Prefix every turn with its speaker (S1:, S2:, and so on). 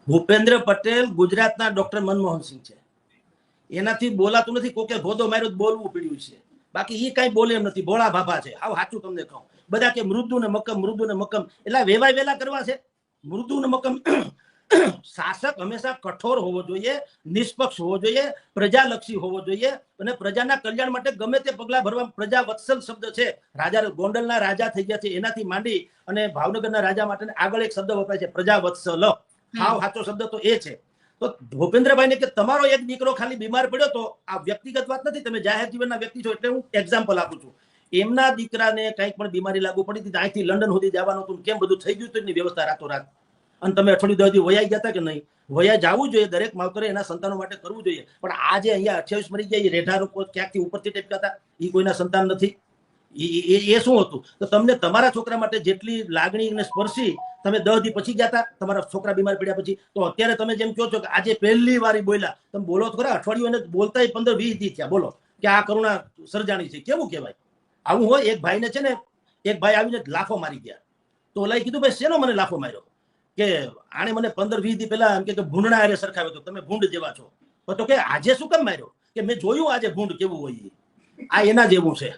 S1: ભૂપેન્દ્ર પટેલ ગુજરાતના ડોક્ટર મનમોહન સિંહ છે. એનાથી બોલાતું નથી. કોકે ભોદો માર્યો બોલવું પડ્યું છે, બાકી એ કઈ બોલે એમ નથી. ભોળા ભાભા છે. આવ સાચું તમને કહું. બધા કે મૃદુ ને મક્કમ, મૃદુ ને મક્કમ. એટલે વેવાય વેલા કરવા છે. મૃદુ ને મક્કમ. શાસક હંમેશા કઠોર હોવો જોઈએ, નિષ્પક્ષ હોવો જોઈએ, પ્રજાલક્ષી હોવો જોઈએ અને પ્રજાના કલ્યાણ માટે ગમે તે પગલા ભરવા. પ્રજા વત્સલ શબ્દ છે. રાજા ગોંડલના રાજા થઈ ગયા છે એનાથી માંડી અને ભાવનગરના રાજા માટે આગળ એક શબ્દ વપરાય છે, પ્રજા વત્સલ. હાવ સાચો શબ્દ તો એ છે. તો ભૂપેન્દ્રભાઈ ને કે તમારો એક દીકરો ખાલી બીમાર પડ્યો, તો આ વ્યક્તિગત વાત નથી, તમે જાહેર જીવનના વ્યક્તિ છો એટલે હું એક્ઝામ્પલ આપું છું. એમના દીકરાને કંઈક પણ બીમારી લાગુ પડી હતી, અહીંથી લંડન સુધી જવાનું હતું, કેમ બધું થઈ ગયું હતું એની વ્યવસ્થા રાતોરાત. અને તમે અઠવાડિયું 10 દિવસ વયા ગયા હતા કે નહીં? વયા જવું જોઈએ, દરેક માવતરે એના સંતાનો માટે કરવું જોઈએ. પણ આજે અહીંયા 28 મરી ગયા, એ રેઢા લોકો ક્યાંકથી ઉપરથી ટેપકા હતા, એ કોઈના સંતાન નથી. એ શું હતું? તો તમને તમારા છોકરા માટે જેટલી લાગણી ને સ્પર્શી તમે 10 દી પછી ગયા હતા તમારા છોકરા બીમાર પડ્યા પછી, તો અત્યારે તમે જેમ કહો છો કે આજે પહેલી વાર બોલ્યા, તમે બોલો તો ખરા. અઠવાડિયું બોલતા 15-20 દી થયા, બોલો કે આ કરુણા સર્જાણી છે. કેવું કહેવાય? આવું હોય. એક ભાઈને છે ને, એક ભાઈ આવીને લાફો મારી ગયા, તો ઓલાએ કીધું ભાઈ શેનો મને લાફો માર્યો? કે આને મને 15-20 દી પહેલા એમ કે ભૂંડના હારે સરખાવ્યો તો તમે ભૂંડ જેવા છો. તો કે આજે શું કેમ માર્યો? કે મેં જોયું આજે ભૂંડ કેવું હોય. આ એના જેવું છે.